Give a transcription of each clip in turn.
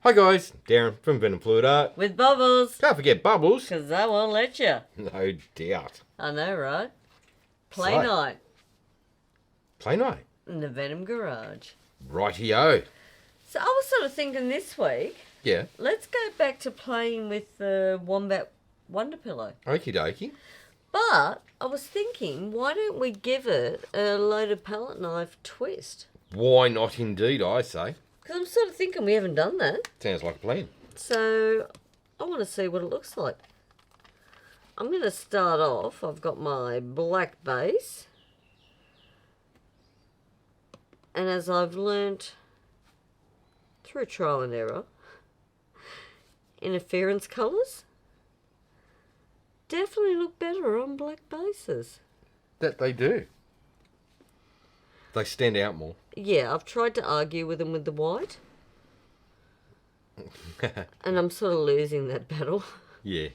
Hi guys, Darren from venomfluidart. With Bubbles. Can't forget Bubbles. Because they won't let you. No doubt. I know, right? Play So, night Play night. in the Venom garage. Rightio. So I was sort of thinking this week, Yeah. let's go back to playing with the Wombat Wonder Pillow. Okie dokie. But I was thinking, why don't we give it a loaded palette knife twist? Why not indeed, I say. Because I'm sort of thinking we haven't done that. Sounds like a plan. So I want to see what it looks like. I'm going to start off. I've got my black base. And as I've learnt through trial and error, interference colours definitely look better on black bases. That they do. They stand out more. Yeah, I've tried to argue with them with the white. And I'm sort of losing that battle. Yeah.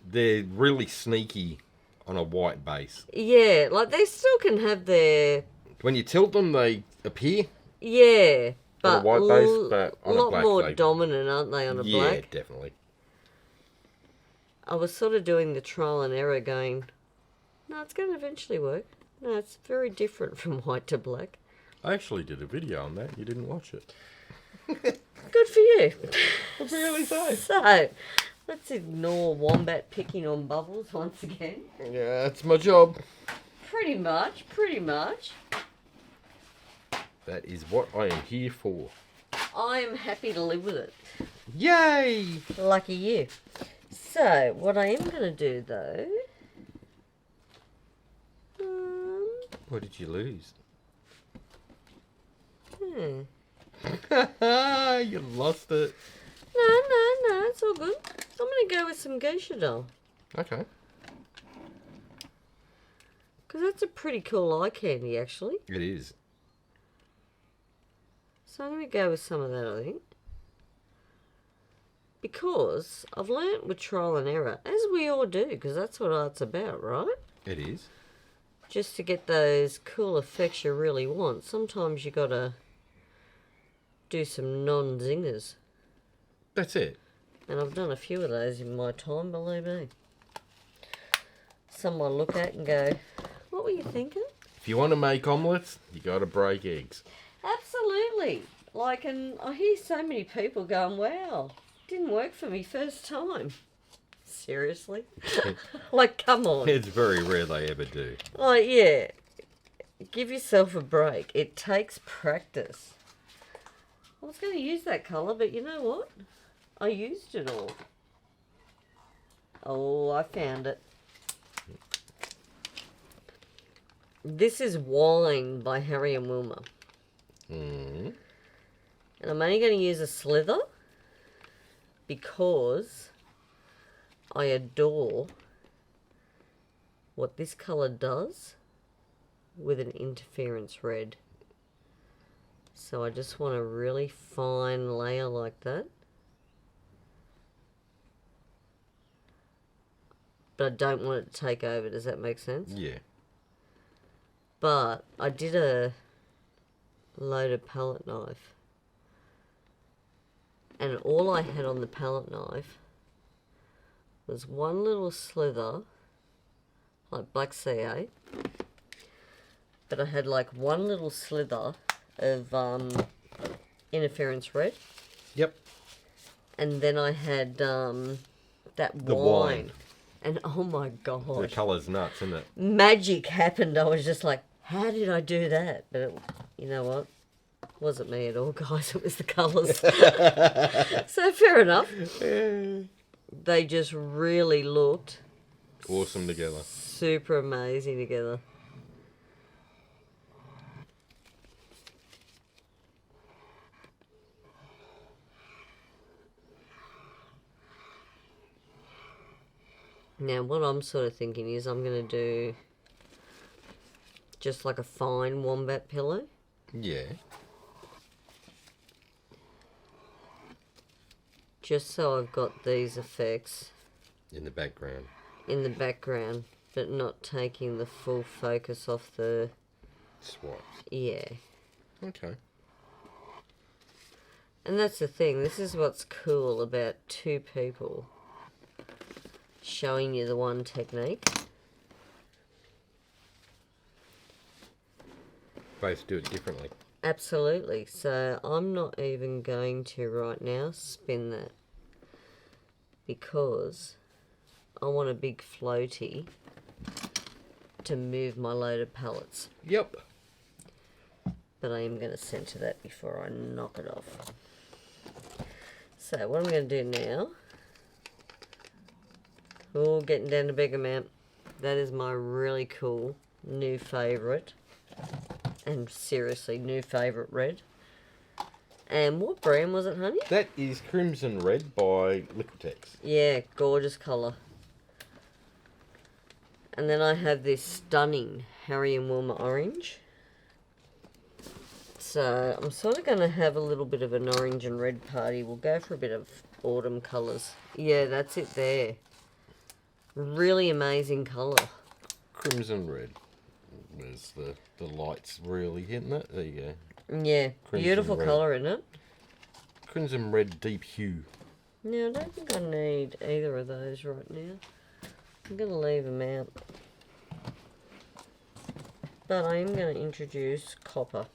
They're really sneaky on a white base. Yeah, like they still can have their... When you tilt them, they appear. Yeah, but On a white base, but on a lot black more they... dominant, aren't they, on a Yeah, black? definitely. I was sort of doing the trial and error going, no, it's going to eventually work. No, it's very different from white to black. I actually did a video on that. You didn't watch it. Good for you. Really so. So, let's ignore Wombat picking on Bubbles once again. Yeah, that's my job. Pretty much. That is what I am here for. I am happy to live with it. Yay! Lucky you. So, what I am going to do, though... What did you lose? You lost it. No, it's all good. I'm going to go with some geisha doll. Okay. Because that's a pretty cool eye candy, actually. It is. So I'm going to go with some of that, I think. Because I've learnt with trial and error, as we all do, because that's what art's about, right? It is. Just to get those cool effects you really want, sometimes you got to do some non-zingers. That's it. And I've done a few of those in my time, believe me. Someone look at and go, what were you thinking? If you want to make omelettes, you got to break eggs. Absolutely. Like, and I hear so many people going, wow, didn't work for me first time. Seriously? Like, come on. It's very rare they ever do. Like, yeah. Give yourself a break. It takes practice. I was going to use that colour, but you know what? I used it all. Oh, I found it. This is Wine by Harry and Wilma. Mm. And I'm only going to use a slither because I adore what this colour does with an interference red. So I just want a really fine layer like that. But I don't want it to take over. Does that make sense? Yeah. But I did a loaded palette knife. And all I had on the palette knife was one little slither, like black CA. But I had like one little slither of interference red. Yep. And then I had that The wine. And oh my god. The colour's nuts, isn't it? Magic happened. I was just like, how did I do that? But it, you know what? It wasn't me at all, guys. It was the colours. So fair enough. They just really looked Awesome together. super amazing together. Now, what I'm sort of thinking is I'm going to do just like a fine Wombat pillow. Yeah. Just so I've got these effects In the background. in the background, but not taking the full focus off the... Swipes. Yeah. Okay. And that's the thing, this is what's cool about two people showing you the one technique. Both do it differently. Absolutely. So I'm not even going to right now spin that because I want a big floaty to move my loaded pallets. Yep. But I am going to center that before I knock it off. So what I'm going to do now, oh, getting down to big amount. That is my really cool new favourite. And seriously, new favourite red. And what brand was it, honey? That is Crimson Red by Liquitex. Yeah, gorgeous colour. And then I have this stunning Harry and Wilma orange. So I'm sort of going to have a little bit of an orange and red party. We'll go for a bit of autumn colours. Yeah, that's it there. Really amazing colour. Crimson Red. There's the lights really hitting it. There you go. Yeah, Crimson beautiful red. colour, isn't it? Crimson Red Deep Hue. Now, I don't think I need either of those right now. I'm going to leave them out. But I am going to introduce copper.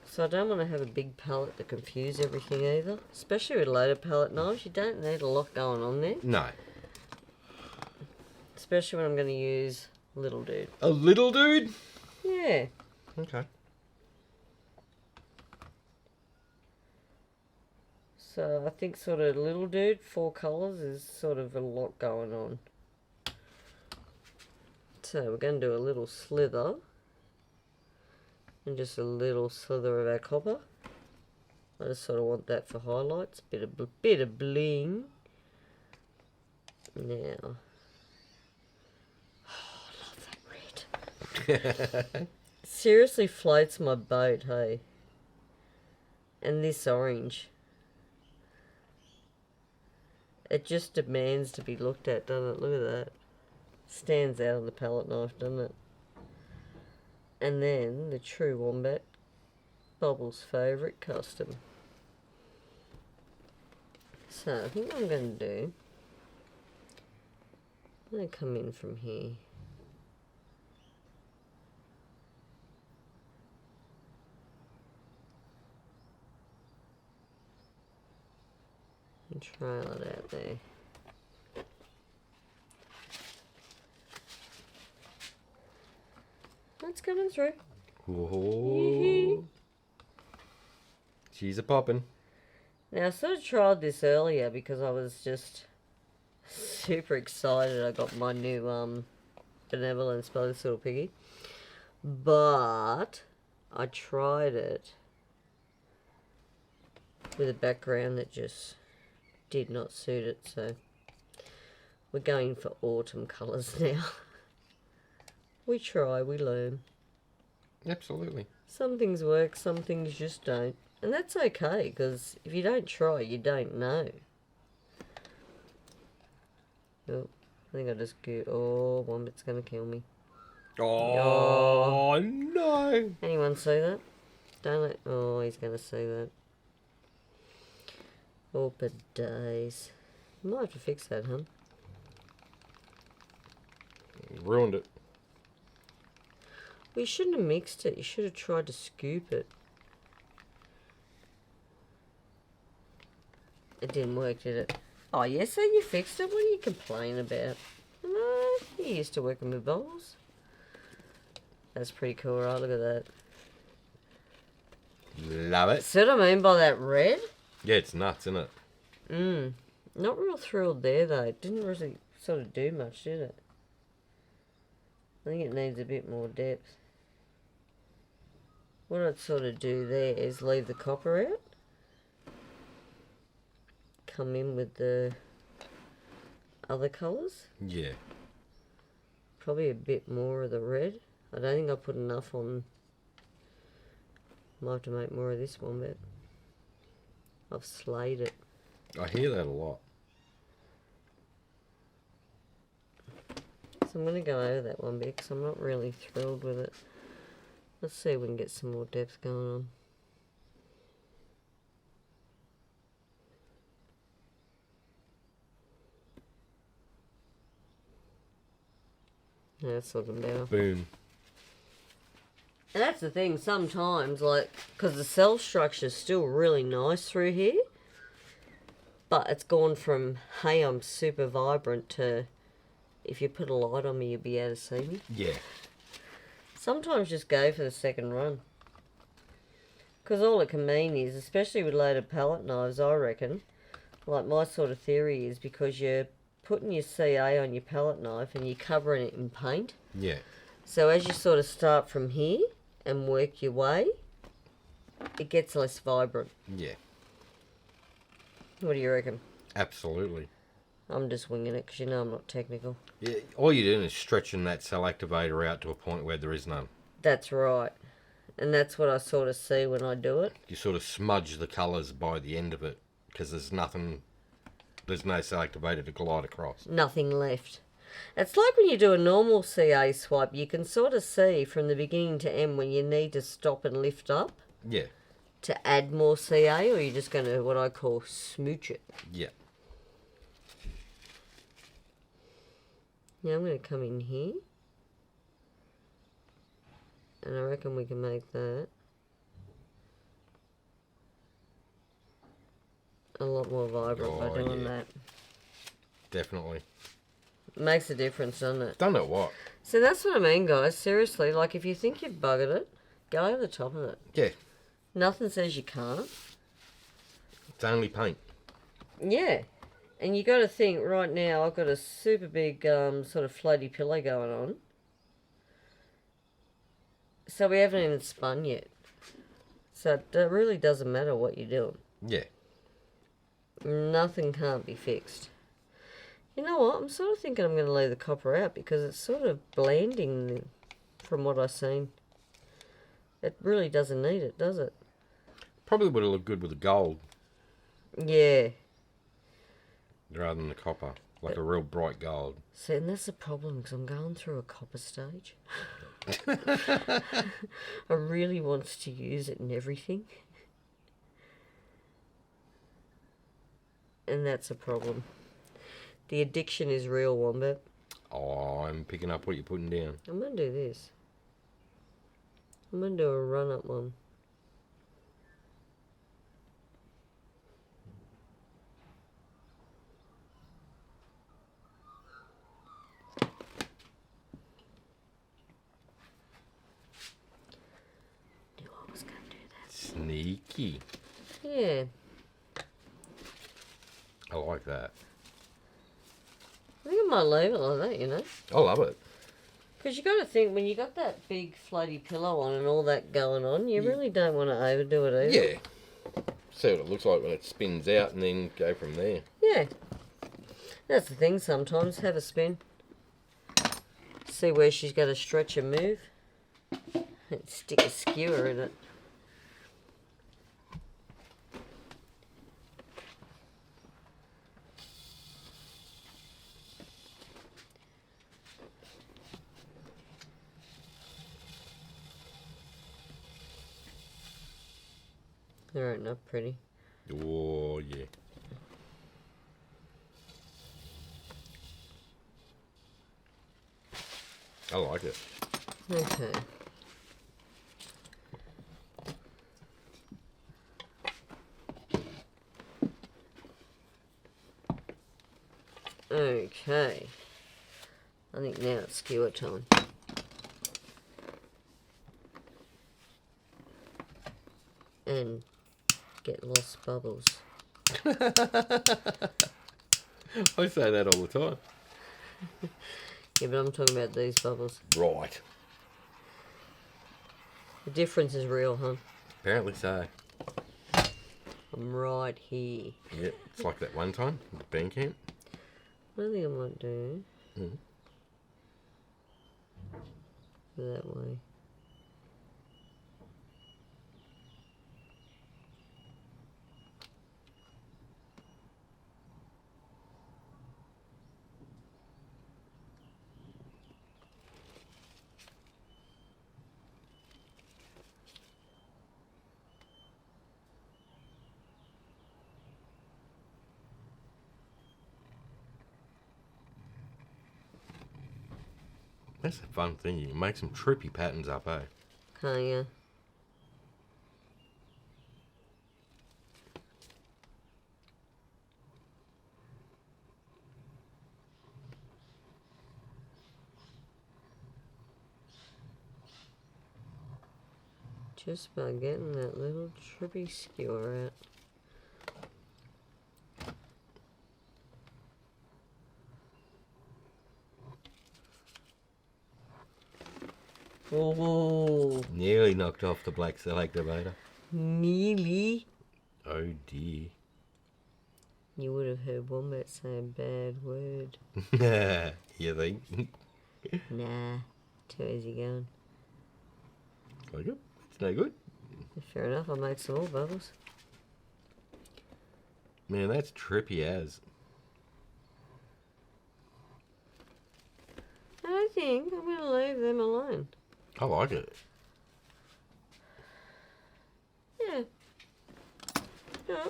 So I don't want to have a big palette to confuse everything either. Especially with loaded palette knives, you don't need a lot going on there. No. Especially when I'm going to use little dude. A little dude? Yeah. Okay. So I think sort of little dude, 4 colours is sort of a lot going on. So we're going to do a little slither. And just a little slither of our copper. I just sort of want that for highlights. Bit of bling. Now. Oh, I love that red. Seriously floats my boat, hey. And this orange. It just demands to be looked at, doesn't it? Look at that. Stands out on the palette knife, doesn't it? And then the true Wombat, Bubble's favourite custom. So I think what I'm going to do, I'm going to come in from here. And trail it out there. That's coming through. Whoa. She's a poppin'. Now I sort of tried this earlier because I was just super excited. I got my new Benevolence by this little piggy. But I tried it with a background that just did not suit it, so we're going for autumn colours now. We try, we learn. Absolutely. Some things work, some things just don't. And that's okay, because if you don't try, you don't know. Oh, I think I just go. Oh, Wombat's going to kill me. Oh, no. Anyone see that? Don't let. Oh, he's going to see that. Oh, but days. Might have to fix that, huh? Ruined it. Well, you shouldn't have mixed it. You should have tried to scoop it. It didn't work, did it? Oh, yes, so you fixed it? What are you complaining about? No, you're used to working with bowls. That's pretty cool, right? Look at that. Love it. See what I mean by that red? Yeah, it's nuts, isn't it? Not real thrilled there, though. It didn't really sort of do much, did it? I think it needs a bit more depth. What I'd sort of do there is leave the copper out. Come in with the other colours. Yeah. Probably a bit more of the red. I don't think I put enough on. Might have to make more of this one, but I've slayed it. I hear that a lot. So I'm going to go over that one bit because I'm not really thrilled with it. Let's see if we can get some more depth going on. Yeah, that's looking better. Boom. And that's the thing, sometimes, like, because the cell structure's still really nice through here, but it's gone from, hey, I'm super vibrant to, if you put a light on me, you'll be able to see me. Yeah. Sometimes just go for the second run. Because all it can mean is, especially with loaded palette knives, I reckon, like my sort of theory is because you're putting your CA on your palette knife and you're covering it in paint. Yeah. So as you sort of start from here and work your way, it gets less vibrant. Yeah. What do you reckon? Absolutely. I'm just winging it because you know I'm not technical. Yeah. All you're doing is stretching that cell activator out to a point where there is none. That's right. And that's what I sort of see when I do it. You sort of smudge the colours by the end of it because there's no cell activator to glide across. Nothing left. It's like when you do a normal CA swipe, you can sort of see from the beginning to end when you need to stop and lift up Yeah. to add more CA, or you're just going to, what I call, smooch it. Yeah. Now I'm going to come in here. And I reckon we can make that a lot more vibrant by doing that. Definitely. It makes a difference, doesn't it? Don't know what. So that's what I mean, guys. Seriously, like if you think you've buggered it, go over the top of it. Yeah. Nothing says you can't. It's only paint. Yeah. And you got to think, right now I've got a super big sort of floaty pillow going on. So we haven't even spun yet. So it really doesn't matter what you're doing. Yeah. Nothing can't be fixed. You know what? I'm sort of thinking I'm going to leave the copper out because it's sort of blending from what I've seen. It really doesn't need it, does it? Probably would have looked good with the gold Yeah. rather than the copper. Like a real bright gold. See, and that's the problem because I'm going through a copper stage. I really want to use it in everything. And that's a problem. The addiction is real, Wombat. Oh, I'm picking up what you're putting down. I'm going to do this. I'm going to do a run-up one. Knew I was going to do that. Sneaky. Yeah. I like that. I think I might leave it like that, you know. I love it. Because you got to think, when you got that big floaty pillow on and all that going on, you really don't want to overdo it either. Yeah. See what it looks like when it spins out and then go from there. Yeah. That's the thing sometimes. Have a spin. See where she's got to stretch and move. And stick a skewer in it. They're not pretty. Oh, yeah. I like it. Okay. Okay. I think now it's skewer time. And get lost bubbles. I say that all the time. Yeah, but I'm talking about these bubbles. Right. The difference is real, huh? Apparently so. I'm right here. Yeah, it's like that one time at the band camp. What I think I might do Mm. that way. That's a fun thing. You can make some trippy patterns up, eh? Can't you? Just by getting that little trippy skewer out. Oh, Nearly knocked off the black cell activator. nearly. Oh dear. You would have heard Wombat say a bad word. You think? Nah, too easy going. Like it? It's no good. Fair enough, I'll make some more bubbles. Man, that's trippy as. I think I'm going to leave them alone. I like it. Yeah. Yeah.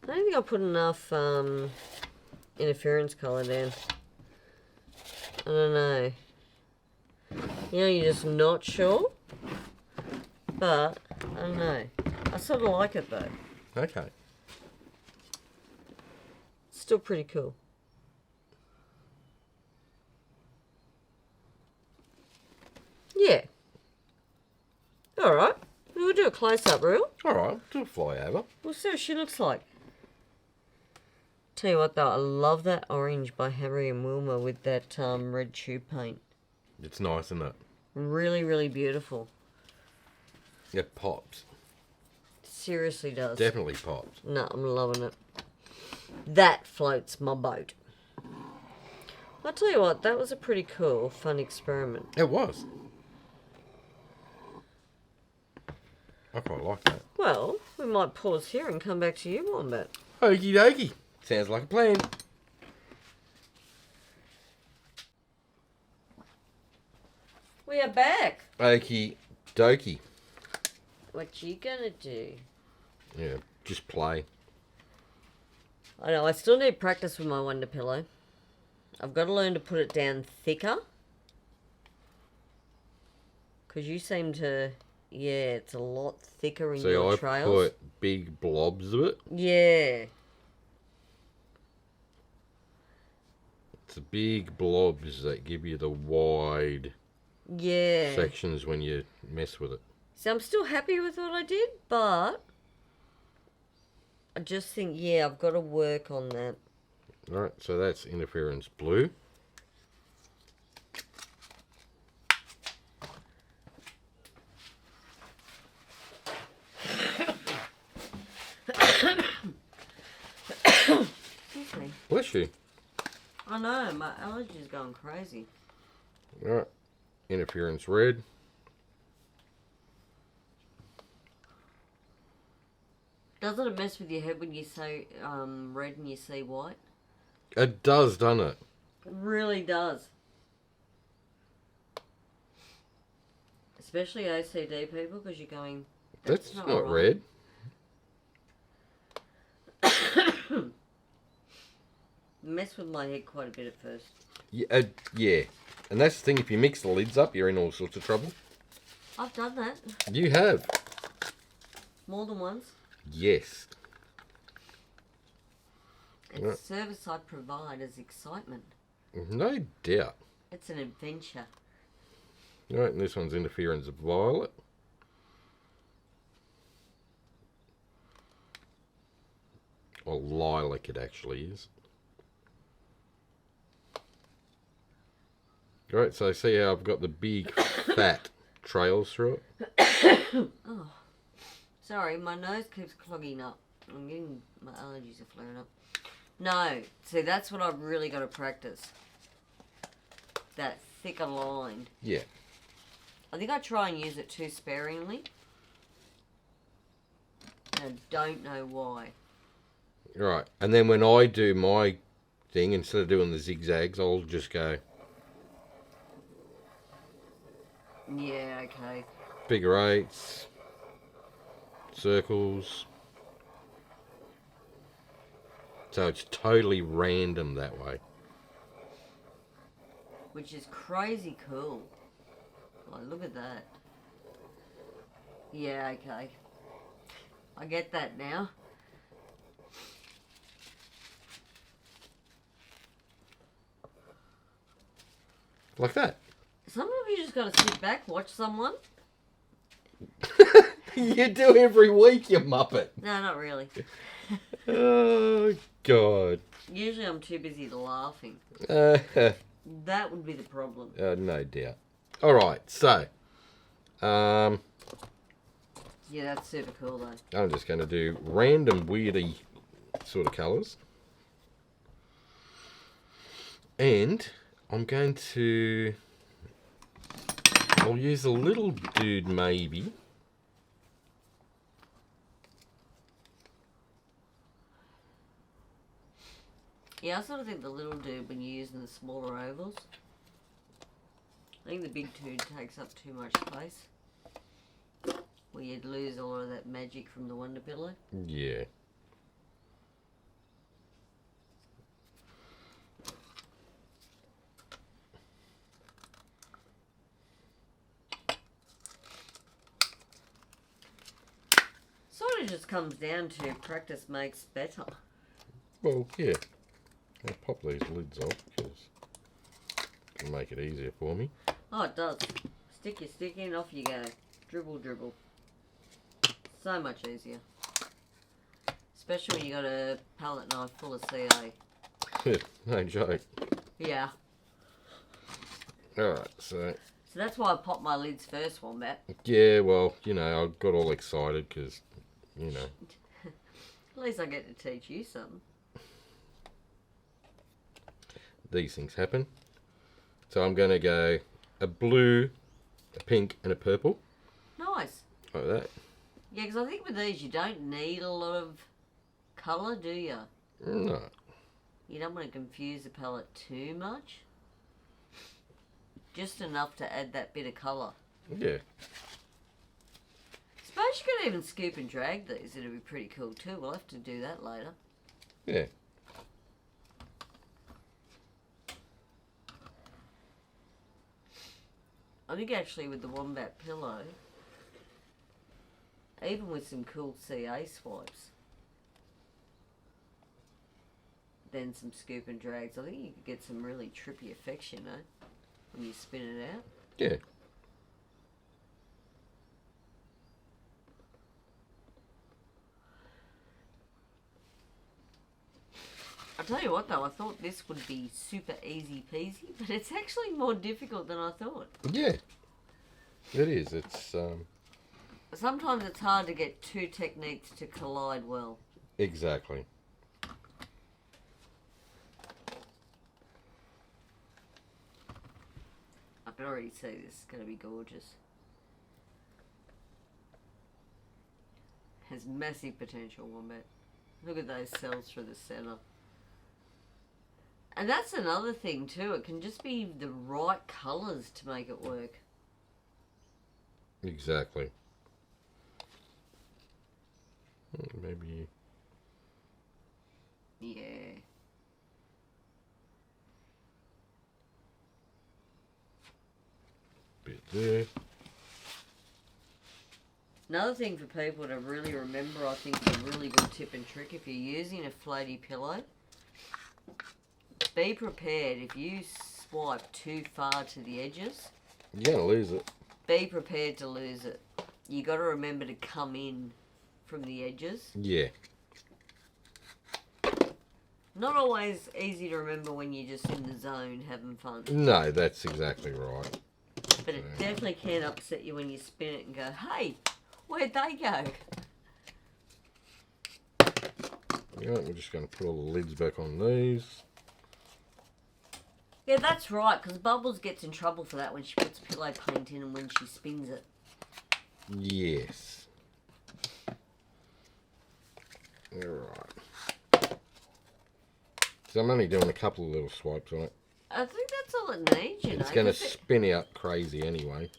I don't think I put enough interference colour down. I don't know. You know, you're just not sure. But, I don't know. I sort of like it though. Okay. Still pretty cool. Yeah. Alright. We'll do a close-up reel. Alright, do a fly over. We'll see what she looks like. Tell you what though, I love that orange by Harry and Wilma with that red tube paint. It's nice, isn't it? Really, really beautiful. It pops. Seriously does. Definitely pops. No, I'm loving it. That floats my boat. I'll tell you what, that was a pretty cool, fun experiment. It was. I quite like that. Well, we might pause here and come back to you, Wombat. Okie dokie. Sounds like a plan. We are back. Okie dokie. What you gonna do? Yeah, just play. I know, I still need practice with my Wonder Pillow. I've got to learn to put it down thicker. Because you seem to... Yeah, it's a lot thicker in See, your I trails. put big blobs of it. Yeah. It's the big blobs that give you the wide Yeah. sections when you mess with it. So I'm still happy with what I did, but... I just think, yeah, I've got to work on that. Alright, so that's interference blue. Excuse me. Bless you. I know, my allergies going crazy. Alright, interference red. Doesn't it mess with your head when you say red and you see white? It does, doesn't it? It really does. Especially OCD people, because you're going... That's not right." red. Mess with my head quite a bit at first. Yeah, yeah. And that's the thing, if you mix the lids up, you're in all sorts of trouble. I've done that You have. more than once. Yes. It's Right. service I provide as excitement. No doubt. It's an adventure. Right, and this one's interference violet. Or lilac it actually is. Right, so see how I've got the big fat trails through it? Oh, sorry, my nose keeps clogging up. I'm getting, my allergies are flaring up. No, see, that's what I've really got to practice. That thicker line. Yeah. I think I try and use it too sparingly. And I don't know why. Right, and then when I do my thing, instead of doing the zigzags, I'll just go... Yeah, okay. figure eights, circles. So it's totally random that way. Which is crazy cool. Like, look at that. Yeah, okay. I get that now. Like that. Sometimes you just gotta sit back, watch someone. You do every week, you muppet. No, not really. Oh, God. Usually I'm too busy laughing. That would be the problem. No doubt. All right, so Yeah, that's super cool though. I'm just going to do random weirdy sort of colours. And I'm going to... I'll use a little dude maybe. Yeah, I sort of think the little dude when you're using the smaller ovals. I think the big dude takes up too much space. Where you'd lose a lot of that magic from the Wonder Pillow. Yeah. Sort of just comes down to practice makes better. Well, yeah. I'll pop these lids off because it'll make it easier for me. Oh, it does. Stick your stick in, off you go. Dribble, dribble. So much easier. Especially when you got a palette knife full of CA. No joke. Yeah. Alright, so... So that's why I popped my lids first, Wombat. Yeah, well, you know, I got all excited because, you know... At least I get to teach you something. These things happen. So I'm going to go a blue, a pink and a purple. Nice. Like that. Yeah, because I think with these you don't need a lot of colour, do you? No. You don't want to confuse the palette too much. Just enough to add that bit of colour. Yeah. Suppose you could even scoop and drag these. It'd be pretty cool too. We'll have to do that later. Yeah. I think actually with the Wombat pillow, even with some cool CA swipes, then some scoop and drags, I think you could get some really trippy effects, you know, when you spin it out. Yeah. I'll tell you what though, I thought this would be super easy peasy, but it's actually more difficult than I thought. Yeah. It is. It's, Sometimes it's hard to get two techniques to collide well. Exactly. I can already see this is going to be gorgeous. Has massive potential, Wombat. Look at those cells through the centre. And that's another thing too, it can just be the right colours to make it work. Exactly. Maybe... Yeah. Bit there. Another thing for people to really remember, I think is a really good tip and trick, if you're using a floaty pillow, be prepared if you swipe too far to the edges. You're going to lose it. Be prepared to lose it. You got to remember to come in from the edges. Yeah. Not always easy to remember when you're just in the zone having fun. No, that's exactly right. But it definitely can upset you when you spin it and go, hey, where'd they go? Yeah, we're just going to put all the lids back on these. Yeah, that's right, because Bubbles gets in trouble for that when she puts pillow paint in and when she spins it. Yes. Alright. So I'm only doing a couple of little swipes on it. I think that's all it needs, you know. It's going to 'cause spin out crazy anyway.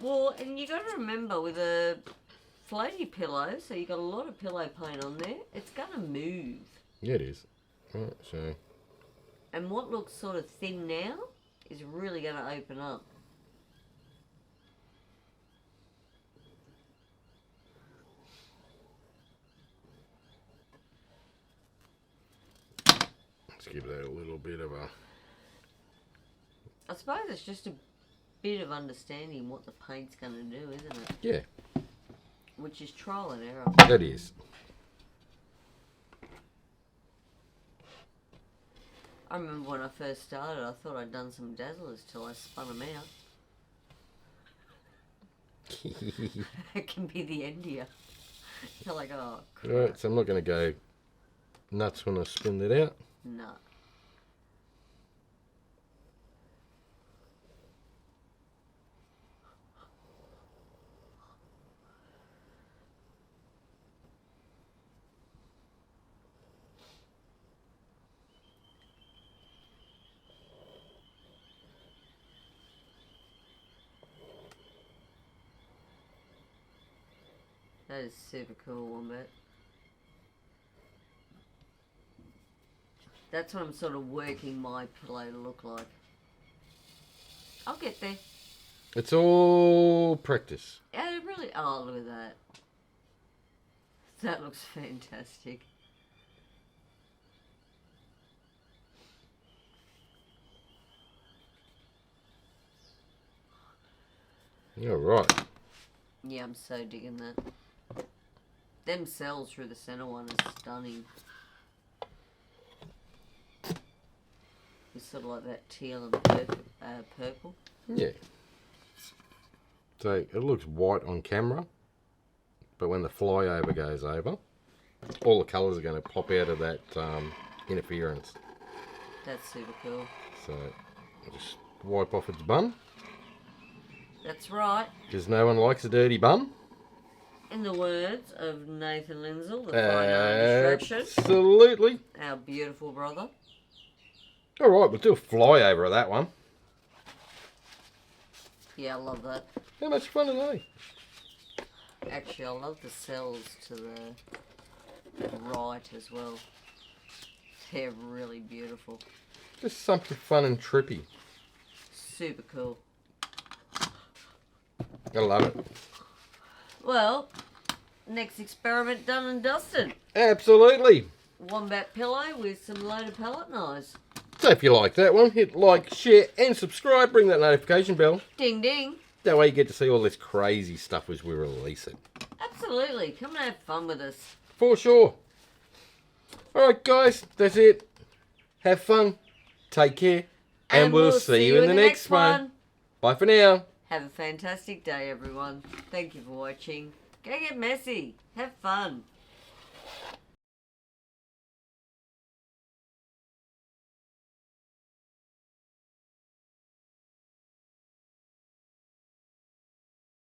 Well, and you got to remember with a floaty pillow, so you got a lot of pillow paint on there, it's going to move. Yeah, it is. Right, so And what looks sort of thin now is really going to open up. let's give that a little bit of a... I suppose it's just a bit of understanding what the paint's going to do, isn't it? Yeah, Which is trial and error. that is. I remember when I first started, I thought I'd done some dazzlers till I spun them out. It can be the end here. You're like, oh, crap. Right, so I'm not going to go nuts when I spin that out. No. That is super cool, Wombat. That's what I'm sort of working my pillow to look like. I'll get there. It's all practice. Yeah, it really... Oh, look at that. That looks fantastic. You're right. Yeah, I'm so digging that. Them cells through the centre one is stunning. It's sort of like that teal and purple. Yeah. So it looks white on camera, but when the flyover goes over, all the colours are going to pop out of that interference. That's super cool. So I'll just wipe off its bum, That's right. because no one likes a dirty bum. In the words of Nathan Lindsell, the fine art distraction, Absolutely. our beautiful brother. All right, we'll do a flyover of that one. Yeah, I love that. How much fun are they? Actually, I love the cells to the right as well. They're really beautiful. Just something fun and trippy. Super cool. I love it. Well, next experiment done and dusted. Absolutely. Wombat pillow with some loaded palette knives. So if you like that one, hit like, share and subscribe. Ring that notification bell. Ding ding. That way you get to see all this crazy stuff as we release it. Absolutely. Come and have fun with us. For sure. Alright guys, that's it. Have fun. Take care. And we'll see you in the next one. Bye for now. Have a fantastic day, everyone. Thank you for watching. Go get messy. Have fun.